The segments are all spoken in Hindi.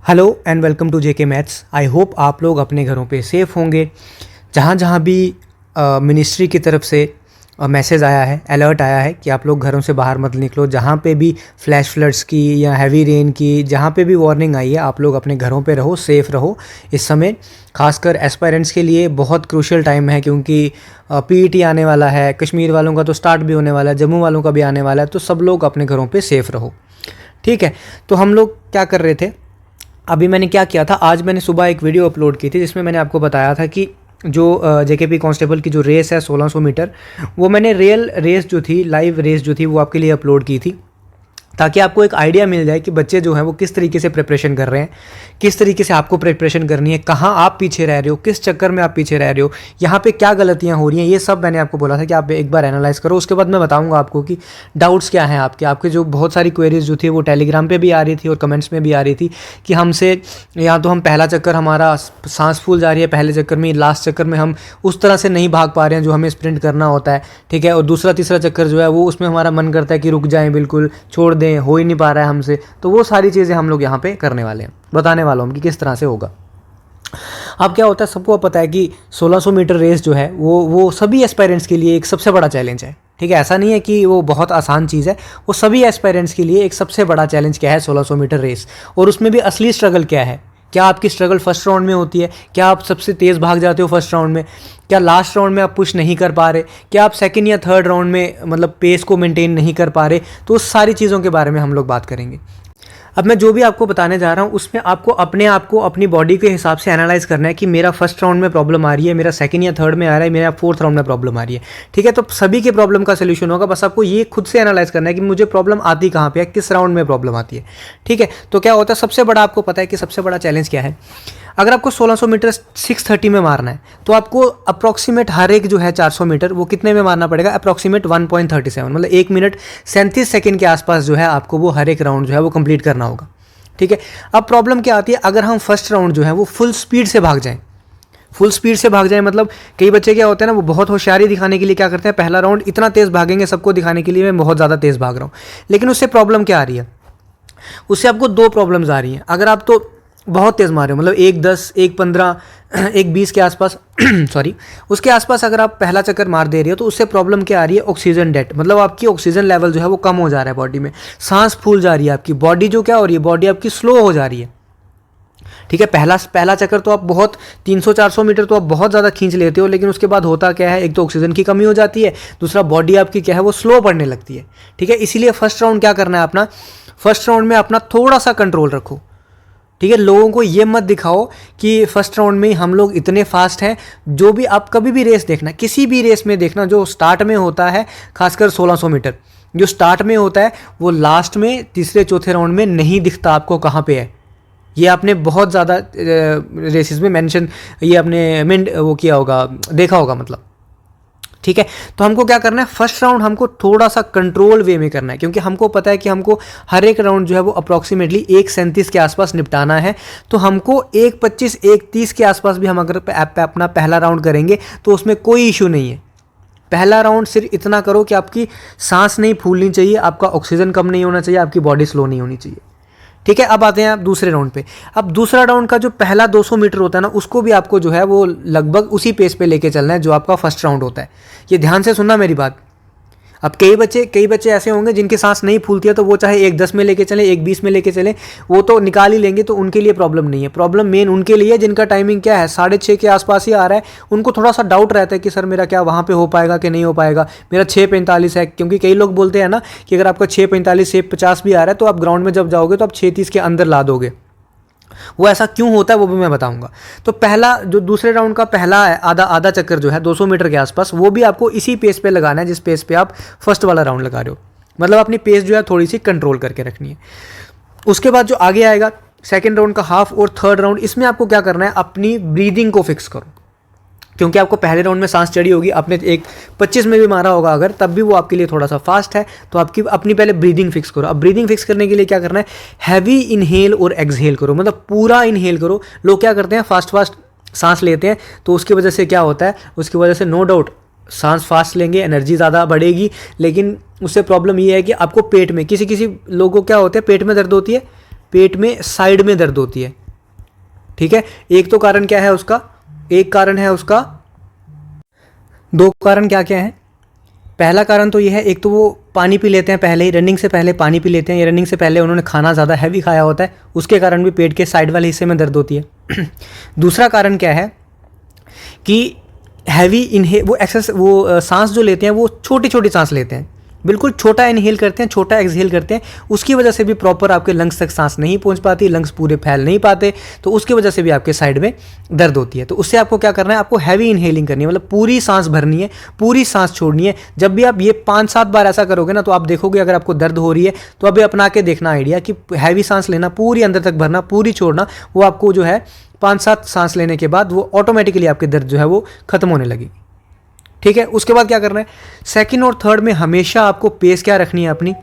Hello and welcome to JK maths. I hope आप लोग अपने घरों पे सेफ़ होंगे। जहाँ जहाँ भी मिनिस्ट्री की तरफ से मैसेज आया है, अलर्ट आया है कि आप लोग घरों से बाहर मत निकलो, जहाँ पे भी फ्लैश फ्लड्स की या हैवी रेन की जहाँ पे भी वार्निंग आई है, आप लोग अपने घरों पे रहो, सेफ़ रहो। इस समय खासकर एस्पायरेंट्स के लिए बहुत क्रूशियल टाइम है, क्योंकि पीईटी आने वाला है, कश्मीर वालों का तो स्टार्ट भी होने वाला है, जम्मू वालों का भी आने वाला है। तो सब लोग अपने घरों पर सेफ़ रहो, ठीक है। तो हम लोग क्या कर रहे थे, अभी मैंने क्या किया था, आज मैंने सुबह एक वीडियो अपलोड की थी जिसमें मैंने आपको बताया था कि जो जेकेपी कांस्टेबल की जो रेस है 1600 मीटर, वो मैंने रियल रेस जो थी, लाइव रेस जो थी, वो आपके लिए अपलोड की थी, ताकि आपको एक आइडिया मिल जाए कि बच्चे जो हैं वो किस तरीके से प्रिपरेशन कर रहे हैं, किस तरीके से आपको प्रिपरेशन करनी है, कहाँ आप पीछे रह रहे हो, किस चक्कर में आप पीछे रह रहे हो, यहाँ पे क्या गलतियाँ हो रही हैं। ये सब मैंने आपको बोला था कि आप एक बार एनालाइज करो। उसके बाद मैं बताऊँगा आपको कि डाउट्स क्या हैं आपके जो बहुत सारी क्वेरीज जो थी वो टेलीग्राम पर भी आ रही थी और कमेंट्स में भी आ रही थी कि हमसे या तो हम पहला चक्कर हमारा सांस फूल जा रही है पहले चक्कर में, लास्ट चक्कर में हम उस तरह से नहीं भाग पा रहे हैं जो हमें स्प्रिंट करना होता है, ठीक है। और दूसरा तीसरा चक्कर जो है वो उसमें हमारा मन करता है कि रुक जाएं, बिल्कुल छोड़ दें, हो ही नहीं पा रहा है हमसे। तो वो सारी चीज़ें हम लोग यहाँ पे करने वाले हैं, बताने वाला हूँ कि किस तरह से होगा। अब क्या होता है, सबको पता है कि 1600 मीटर रेस जो है वो सभी एस्पायरेंट्स के लिए एक सबसे बड़ा चैलेंज है, ठीक है। ऐसा नहीं है कि वो बहुत आसान चीज़ है, वो सभी एस्पायरेंट्स के लिए एक सबसे बड़ा चैलेंज क्या है, 1600 मीटर रेस। और उसमें भी असली स्ट्रगल क्या है, क्या आपकी स्ट्रगल फर्स्ट राउंड में होती है, क्या आप सबसे तेज़ भाग जाते हो फर्स्ट राउंड में, क्या लास्ट राउंड में आप पुश नहीं कर पा रहे, क्या आप सेकंड या थर्ड राउंड में मतलब पेस को मेंटेन नहीं कर पा रहे। तो उस सारी चीज़ों के बारे में हम लोग बात करेंगे। अब मैं जो भी आपको बताने जा रहा हूँ उसमें आपको अपने आप को अपनी बॉडी के हिसाब से एनालाइज करना है कि मेरा फर्स्ट राउंड में प्रॉब्लम आ रही है, मेरा सेकंड या थर्ड में आ रहा है, मेरा फोर्थ राउंड में प्रॉब्लम आ रही है, ठीक है। तो सभी के प्रॉब्लम का सोल्यूशन होगा, बस आपको ये खुद से एनालाइज करना है कि मुझे प्रॉब्लम आती कहाँ पे है, किस राउंड में प्रॉब्लम आती है, ठीक है। तो क्या होता है, सबसे बड़ा आपको पता है कि सबसे बड़ा चैलेंज क्या है। अगर आपको 1600 मीटर 630 में मारना है तो आपको अप्रॉक्सीमेट हर एक जो है 400 मीटर वो कितने में मारना पड़ेगा, अप्रॉक्सीमेट 1.37 मतलब 1 मिनट 37 सेकंड के आसपास जो है आपको वो हर एक राउंड जो है वो कंप्लीट करना होगा, ठीक है। अब प्रॉब्लम क्या आती है, अगर हम फर्स्ट राउंड जो है वो फुल स्पीड से भाग जाएं, फुल स्पीड से भाग जाएं मतलब कई बच्चे क्या होते हैं ना, वो बहुत होशियारी दिखाने के लिए क्या करते हैं, पहला राउंड इतना तेज़ भागेंगे सबको दिखाने के लिए मैं बहुत ज़्यादा तेज़ भाग रहा हूँ। लेकिन उससे प्रॉब्लम क्या आ रही है, उससे आपको दो प्रॉब्लम्स आ रही हैं। अगर आप तो बहुत तेज़ मारे हो, मतलब 1:10, 1:15, 1:20 के आसपास सॉरी उसके आसपास अगर आप पहला चक्कर मार दे रही हो, तो उससे प्रॉब्लम क्या आ रही है, ऑक्सीजन डेट, मतलब आपकी ऑक्सीजन लेवल जो है वो कम हो जा रहा है बॉडी में, सांस फूल जा रही है आपकी बॉडी, जो क्या हो रही है, बॉडी आपकी स्लो हो जा रही है, ठीक है। पहला चक्कर तो आप बहुत 300-400 मीटर तो आप बहुत ज़्यादा खींच लेते हो, लेकिन उसके बाद होता क्या है, एक तो ऑक्सीजन की कमी हो जाती है, दूसरा बॉडी आपकी क्या है वो स्लो पड़ने लगती है, ठीक है। इसीलिए फर्स्ट राउंड क्या करना है अपना, फर्स्ट राउंड में अपना थोड़ा सा कंट्रोल रखो, ठीक है। लोगों को ये मत दिखाओ कि फर्स्ट राउंड में हम लोग इतने फास्ट हैं। जो भी आप कभी भी रेस देखना, किसी भी रेस में देखना, जो स्टार्ट में होता है, खासकर 1600 मीटर जो स्टार्ट में होता है, वो लास्ट में तीसरे चौथे राउंड में नहीं दिखता आपको कहाँ पे है। ये आपने बहुत ज़्यादा रेसेस में मेंशन, ये आपने वो किया होगा, देखा होगा मतलब, ठीक है। तो हमको क्या करना है, फर्स्ट राउंड हमको थोड़ा सा कंट्रोल वे में करना है, क्योंकि हमको पता है कि हमको हर एक राउंड जो है वो अप्रॉक्सीमेटली 1:37 के आसपास निपटाना है। तो हमको 1:25, 1:30 के आसपास भी हम अगर अपना पहला राउंड करेंगे तो उसमें कोई इशू नहीं है। पहला राउंड सिर्फ इतना करो कि आपकी सांस नहीं फूलनी चाहिए, आपका ऑक्सीजन कम नहीं होना चाहिए, आपकी बॉडी स्लो नहीं होनी चाहिए, ठीक है। अब आते हैं आप दूसरे राउंड पे। अब दूसरा राउंड का जो पहला 200 मीटर होता है ना, उसको भी आपको जो है वो लगभग उसी पेस पे लेके चलना है जो आपका फर्स्ट राउंड होता है। ये ध्यान से सुनना मेरी बात। अब कई बच्चे ऐसे होंगे जिनकी सांस नहीं फूलती है, तो वो चाहे 1:10 में लेके चले, 1:20 में लेके चले, वो तो निकाल ही लेंगे, तो उनके लिए प्रॉब्लम नहीं है। प्रॉब्लम मेन उनके लिए जिनका टाइमिंग क्या है 6:30 के आसपास ही आ रहा है, उनको थोड़ा सा डाउट रहता है कि सर मेरा क्या वहाँ पे हो पाएगा कि नहीं हो पाएगा, मेरा 6:45 है। क्योंकि कई लोग बोलते हैं ना कि अगर आपका 6:45 6:50 भी आ रहा है तो आप ग्राउंड में जब जाओगे तो आप 6:30 के अंदर ला दोगे। वो ऐसा क्यों होता है वो भी मैं बताऊंगा। तो पहला जो दूसरे राउंड का पहला है आधा चक्कर जो है 200 मीटर के आसपास, वो भी आपको इसी पेस पे लगाना है जिस पेस पे आप फर्स्ट वाला राउंड लगा रहे हो। मतलब अपनी पेस जो है थोड़ी सी कंट्रोल करके रखनी है। उसके बाद जो आगे आएगा सेकेंड राउंड का हाफ और थर्ड राउंड, इसमें आपको क्या करना है, अपनी ब्रीदिंग को फिक्स करो। क्योंकि आपको पहले राउंड में सांस चढ़ी होगी, आपने 1:25 में भी मारा होगा अगर, तब भी वो आपके लिए थोड़ा सा फास्ट है, तो आपकी अपनी पहले ब्रीदिंग फिक्स करो। अब ब्रीदिंग फिक्स करने के लिए क्या करना है, हैवी इनहेल और एक्सहेल करो, मतलब पूरा इनहेल करो। लोग क्या करते हैं, फास्ट सांस लेते हैं, तो उसकी वजह से क्या होता है, उसकी वजह से नो डाउट सांस फास्ट लेंगे, एनर्जी ज़्यादा बढ़ेगी, लेकिन उससे प्रॉब्लम ये है कि आपको पेट में किसी लोगों को क्या होता है, पेट में दर्द होती है, पेट में साइड में दर्द होती है। ठीक है, एक तो कारण क्या है उसका, एक कारण है उसका, दो कारण क्या क्या है। पहला कारण तो ये है, एक तो वो पानी पी लेते हैं पहले ही, रनिंग से पहले पानी पी लेते हैं, या रनिंग से पहले उन्होंने खाना ज़्यादा हैवी खाया होता है, उसके कारण भी पेट के साइड वाले हिस्से में दर्द होती है। दूसरा कारण क्या है कि हैवी वो सांस जो लेते हैं वो छोटी छोटी सांस लेते हैं, बिल्कुल छोटा इनहेल करते हैं, छोटा एक्सहेल करते हैं, उसकी वजह से भी प्रॉपर आपके लंग्स तक सांस नहीं पहुंच पाती, लंग्स पूरे फैल नहीं पाते, तो उसकी वजह से भी आपके साइड में दर्द होती है। तो उससे आपको क्या करना है, आपको हैवी इनहेलिंग करनी है, मतलब पूरी सांस भरनी है, पूरी सांस छोड़नी है। जब भी आप ये 5-7 बार ऐसा करोगे ना, तो आप देखोगे अगर आपको दर्द हो रही है तो अभी अपना के देखना आइडिया कि हैवी सांस लेना, पूरी अंदर तक भरना, पूरी छोड़ना, वो आपको जो है 5-7 सांस लेने के बाद वो ऑटोमेटिकली आपके दर्द जो है वो खत्म होने लगेगी। ठीक है, उसके बाद क्या करना है, सेकंड और थर्ड में हमेशा आपको पेस क्या रखनी है अपनी,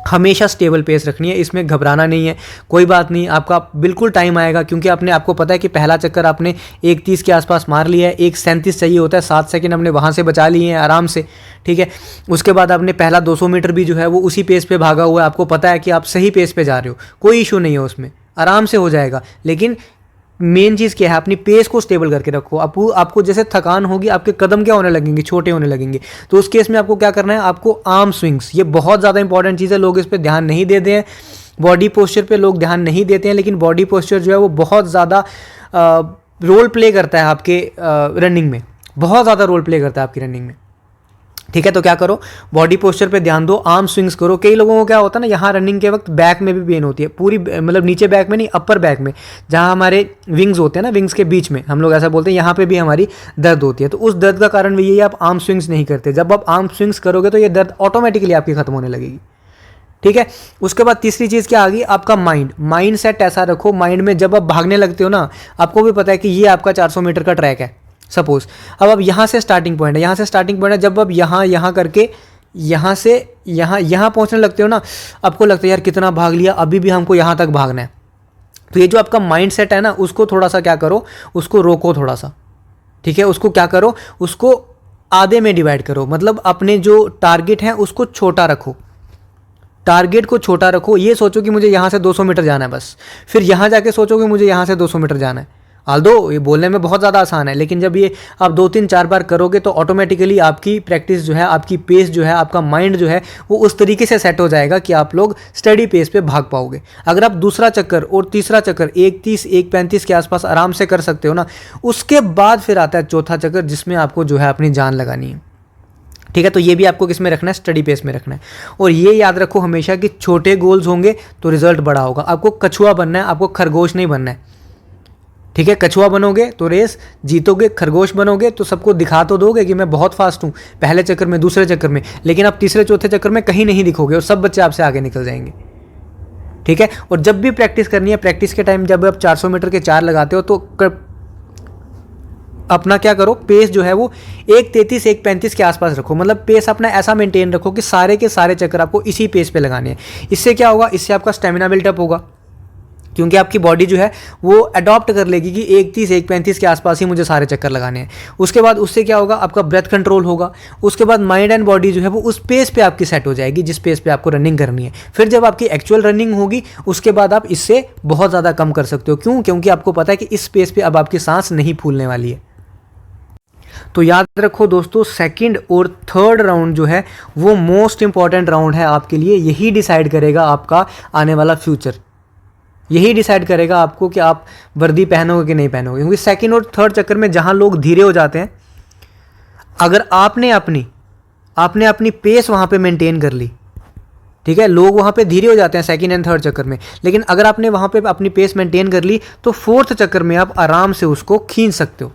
हमेशा स्टेबल पेस रखनी है, इसमें घबराना नहीं है, कोई बात नहीं, आपका बिल्कुल टाइम आएगा, क्योंकि आपको पता है कि पहला चक्कर आपने 1:30 के आसपास मार लिया है, 1:37 चाहिए होता है, 7 सेकंड हमने वहाँ से बचा लिए हैं आराम से। ठीक है, उसके बाद आपने पहला 200 मीटर भी जो है वो उसी पेस पे भागा हुआ है, आपको पता है कि आप सही पेस पे जा रहे हो, कोई इशू नहीं है उसमें, आराम से हो जाएगा। लेकिन मेन चीज़ क्या है, अपनी पेस को स्टेबल करके रखो। आपको जैसे थकान होगी, आपके कदम क्या होने लगेंगे, छोटे होने लगेंगे, तो उस केस में आपको क्या करना है, आपको आर्म स्विंग्स, ये बहुत ज़्यादा इंपॉर्टेंट चीज़ है, लोग इस पर ध्यान नहीं देते हैं, बॉडी पोस्चर पे लोग ध्यान नहीं देते हैं, लेकिन बॉडी पोस्चर जो है वो बहुत ज़्यादा रोल प्ले करता है आपके रनिंग में, बहुत ज़्यादा रोल प्ले करता है आपकी रनिंग में। ठीक है, तो क्या करो, बॉडी पोस्चर पे ध्यान दो, आर्म स्विंग्स करो। कई लोगों को क्या होता है ना, यहाँ रनिंग के वक्त बैक में भी पेन होती है, पूरी मतलब नीचे बैक में नहीं, अपर बैक में, जहाँ हमारे विंग्स होते हैं ना, विंग्स के बीच में हम लोग ऐसा बोलते हैं, यहाँ पे भी हमारी दर्द होती है। तो उस दर्द का कारण भी यही है, आप आर्म स्विंग्स नहीं करते। जब आप आर्म स्विंग्स करोगे तो ये दर्द ऑटोमेटिकली आपकी खत्म होने लगेगी। ठीक है, उसके बाद तीसरी चीज़ क्या आ गई, आपका माइंड सेट ऐसा रखो, माइंड में जब आप भागने लगते हो ना, आपको भी पता है कि ये आपका 400 मीटर का ट्रैक है सपोज, अब यहाँ से स्टार्टिंग पॉइंट है, यहाँ से स्टार्टिंग पॉइंट है, जब आप यहाँ करके यहाँ से यहाँ पहुँचने लगते हो ना, आपको लगता है यार कितना भाग लिया, अभी भी हमको यहाँ तक भागना है। तो ये जो आपका माइंड सेट है ना, उसको थोड़ा सा क्या करो, उसको रोको थोड़ा सा। ठीक है, उसको क्या करो, उसको आधे में डिवाइड करो, मतलब अपने जो टारगेट है उसको छोटा रखो, टारगेट को छोटा रखो। ये सोचो कि मुझे यहाँ से 200 मीटर जाना है बस, फिर यहाँ जाके सोचो कि मुझे यहाँ से 200 मीटर जाना है। आल्दो ये बोलने में बहुत ज़्यादा आसान है, लेकिन जब ये आप 2-3-4 बार करोगे तो ऑटोमेटिकली आपकी प्रैक्टिस जो है, आपकी पेस जो है, आपका माइंड जो है वो उस तरीके से सेट हो जाएगा कि आप लोग स्टडी पेस पे भाग पाओगे। अगर आप दूसरा चक्कर और तीसरा चक्कर 1:30 1:35 के आसपास आराम से कर सकते हो ना, उसके बाद फिर आता है चौथा चक्कर, जिसमें आपको जो है अपनी जान लगानी है। ठीक है, तो ये भी आपको किस में रखना है, स्टडी पेस में रखना है। और ये याद रखो हमेशा कि छोटे गोल्स होंगे तो रिजल्ट बड़ा होगा। आपको कछुआ बनना है, आपको खरगोश नहीं बनना है। ठीक है, कछुआ बनोगे तो रेस जीतोगे, खरगोश बनोगे तो सबको दिखा तो दोगे कि मैं बहुत फास्ट हूँ पहले चक्कर में, दूसरे चक्कर में, लेकिन आप तीसरे चौथे चक्कर में कहीं नहीं दिखोगे और सब बच्चे आपसे आगे निकल जाएंगे। ठीक है, और जब भी प्रैक्टिस करनी है, प्रैक्टिस के टाइम जब आप 400 मीटर के 4 लगाते हो तो अपना क्या करो, पेस जो है वो 1:33 1:35 के आसपास रखो, मतलब पेस अपना ऐसा मेंटेन रखो कि सारे के सारे चक्कर आपको इसी पेस पे लगाने हैं। इससे क्या होगा, इससे आपका स्टेमिना बिल्टअप होगा, क्योंकि आपकी बॉडी जो है वो अडॉप्ट कर लेगी कि 1:30 1:35 के आसपास ही मुझे सारे चक्कर लगाने हैं। उसके बाद उससे क्या होगा, आपका ब्रेथ कंट्रोल होगा। उसके बाद माइंड एंड बॉडी जो है वो उस पेस पे आपकी सेट हो जाएगी जिस पेस पे आपको रनिंग करनी है। फिर जब आपकी एक्चुअल रनिंग होगी उसके बाद आप इससे बहुत ज़्यादा कम कर सकते हो। क्यों? क्योंकि आपको पता है कि इस पेस पे अब आपकी सांस नहीं फूलने वाली है। तो याद रखो दोस्तों, सेकंड और थर्ड राउंड जो है वो मोस्ट इंपॉर्टेंट राउंड है आपके लिए। यही डिसाइड करेगा आपका आने वाला फ्यूचर, यही डिसाइड करेगा आपको कि आप वर्दी पहनोगे कि नहीं पहनोगे। क्योंकि सेकंड और थर्ड चक्कर में जहां लोग धीरे हो जाते हैं, अगर आपने अपनी पेस वहां पे मेंटेन कर ली, ठीक है, लोग वहां पे धीरे हो जाते हैं सेकंड एंड थर्ड चक्कर में, लेकिन अगर आपने वहां पे अपनी पेस मेंटेन कर ली तो फोर्थ चक्कर में आप आराम से उसको खींच सकते हो।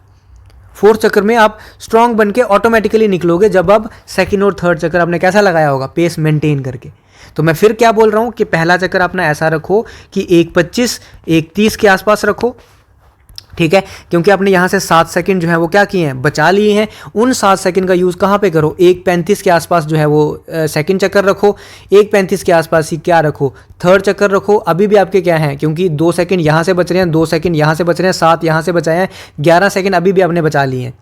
फोर्थ चक्कर में आप स्ट्रांग बन के ऑटोमेटिकली निकलोगे जब आप सेकंड और थर्ड चक्कर आपने कैसा लगाया होगा, पेस मेंटेन करके। तो मैं फिर क्या बोल रहा हूं कि पहला चक्कर अपना ऐसा रखो कि 1:25 1:30 के आसपास रखो, ठीक है, क्योंकि आपने यहाँ से 7 सेकंड जो है वो क्या किए हैं, बचा लिए हैं। उन 7 सेकंड का यूज़ कहाँ पे करो, 1:35 के आसपास जो है वो सेकंड चक्कर रखो, 1:35 के आसपास ही क्या रखो, थर्ड चक्कर रखो। अभी भी आपके क्या हैं, क्योंकि 2 सेकंड यहाँ से बच रहे हैं, 2 सेकंड यहाँ से बच रहे हैं, 7 यहाँ से बचाए हैं, 11 सेकंड अभी भी आपने बचा लिए हैं।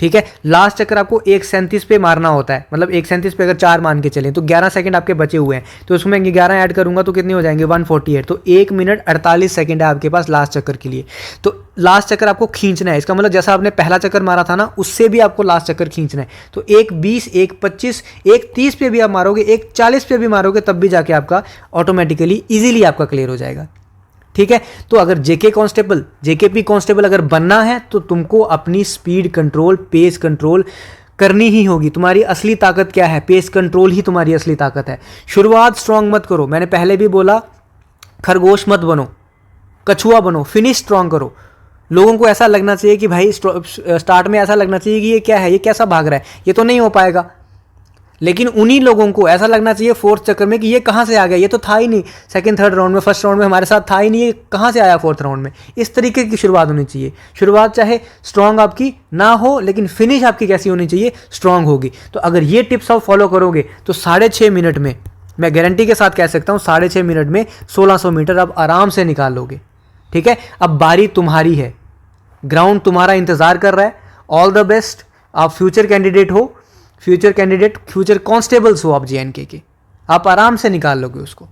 ठीक है। लास्ट चक्कर आपको 1:37 पे मारना होता है, मतलब 1:37 पे अगर 4 मान के चलें तो 11 सेकंड आपके बचे हुए हैं, तो उसमें 11 ऐड करूंगा तो कितने हो जाएंगे 148, तो 1 मिनट 48 सेकंड है आपके पास लास्ट चक्कर के लिए। तो लास्ट चक्कर आपको खींचना है, इसका मतलब जैसा आपने पहला चक्कर मारा था ना उससे भी आपको लास्ट चक्कर खींचना है। तो 1:20, 1:25, 1:30 पे भी आप मारोगे, 1:40 पे भी मारोगे, तब भी जाके आपका ऑटोमेटिकली ईजिली आपका क्लियर हो जाएगा। ठीक है। तो अगर जेकेपी कांस्टेबल अगर बनना है तो तुमको अपनी स्पीड कंट्रोल, पेस कंट्रोल करनी ही होगी। तुम्हारी असली ताकत क्या है? पेस कंट्रोल ही तुम्हारी असली ताकत है। शुरुआत स्ट्रांग मत करो, मैंने पहले भी बोला, खरगोश मत बनो, कछुआ बनो, फिनिश स्ट्रांग करो। लोगों को ऐसा लगना चाहिए कि भाई स्टार्ट में ऐसा लगना चाहिए कि ये क्या है, ये कैसा भाग रहा है, ये तो नहीं हो पाएगा। लेकिन उन्हीं लोगों को ऐसा लगना चाहिए फोर्थ चक्कर में कि ये कहाँ से आ गया, ये तो था ही नहीं सेकंड थर्ड राउंड में, फर्स्ट राउंड में हमारे साथ था ही नहीं, ये कहाँ से आया फोर्थ राउंड में। इस तरीके की शुरुआत होनी चाहिए। शुरुआत चाहे स्ट्रांग आपकी ना हो, लेकिन फिनिश आपकी कैसी होनी चाहिए, स्ट्रांग होगी। तो अगर ये टिप्स आप फॉलो करोगे तो 6.5 मिनट में, मैं गारंटी के साथ कह सकता हूँ, 6.5 मिनट में 1600 मीटर आप आराम से निकाल लोगे। ठीक है। अब बारी तुम्हारी है, ग्राउंड तुम्हारा इंतजार कर रहा है। All the best. आप फ्यूचर कैंडिडेट हो, फ्यूचर कांस्टेबल्स हो आप जेएनके के, आप आराम से निकाल लोगे उसको।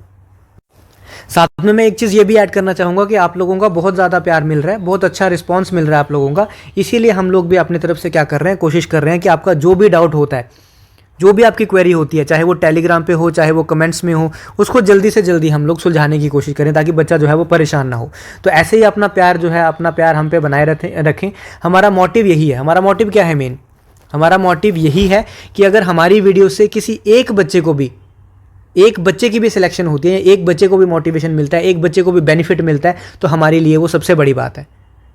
साथ में मैं एक चीज़ ये भी ऐड करना चाहूँगा कि आप लोगों का बहुत ज़्यादा प्यार मिल रहा है, बहुत अच्छा रिस्पांस मिल रहा है आप लोगों का, इसीलिए हम लोग भी अपनी तरफ से क्या कर रहे हैं, कोशिश कर रहे हैं कि आपका जो भी डाउट होता है, जो भी आपकी क्वेरी होती है, चाहे वो टेलीग्राम पे हो, चाहे वो कमेंट्स में हो, उसको जल्दी से जल्दी हम लोग सुलझाने की कोशिश करें, ताकि बच्चा जो है वो परेशान ना हो। तो ऐसे ही अपना प्यार जो है, अपना प्यार हम पे बनाए रखें। हमारा मोटिव यही है। हमारा मोटिव क्या है मेन? हमारा मोटिव यही है कि अगर हमारी वीडियो से किसी एक बच्चे की भी सिलेक्शन होती है, एक बच्चे को भी मोटिवेशन मिलता है, एक बच्चे को भी बेनिफिट मिलता है, तो हमारे लिए वो सबसे बड़ी बात है।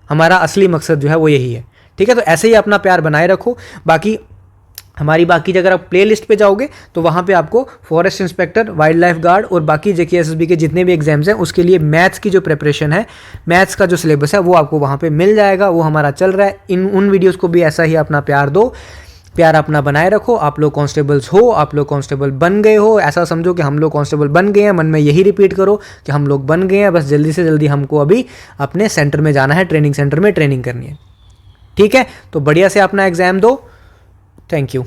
हमारा असली मकसद जो है वो यही है। ठीक है। तो ऐसे ही अपना प्यार बनाए रखो। बाकी अगर आप प्ले लिस्ट पे जाओगे तो वहाँ पे आपको forest inspector, wild life guard और बाकी जेकेएसएसबी के जितने भी एग्जाम्स हैं उसके लिए मैथ्स की जो प्रिपरेशन है, मैथ्स का जो सिलेबस है वो आपको वहाँ पे मिल जाएगा। वो हमारा चल रहा है। उन वीडियोज़ को भी ऐसा ही अपना प्यार दो, प्यार अपना बनाए रखो। आप लोग कांस्टेबल्स हो, आप लोग कांस्टेबल बन गए हो, ऐसा समझो कि हम लोग कांस्टेबल बन गए हैं। मन में यही रिपीट करो कि हम लोग बन गए हैं, बस जल्दी से जल्दी हमको अभी अपने सेंटर में जाना है, ट्रेनिंग सेंटर में ट्रेनिंग करनी है। ठीक है। तो बढ़िया से अपना एग्ज़ाम दो। Thank you.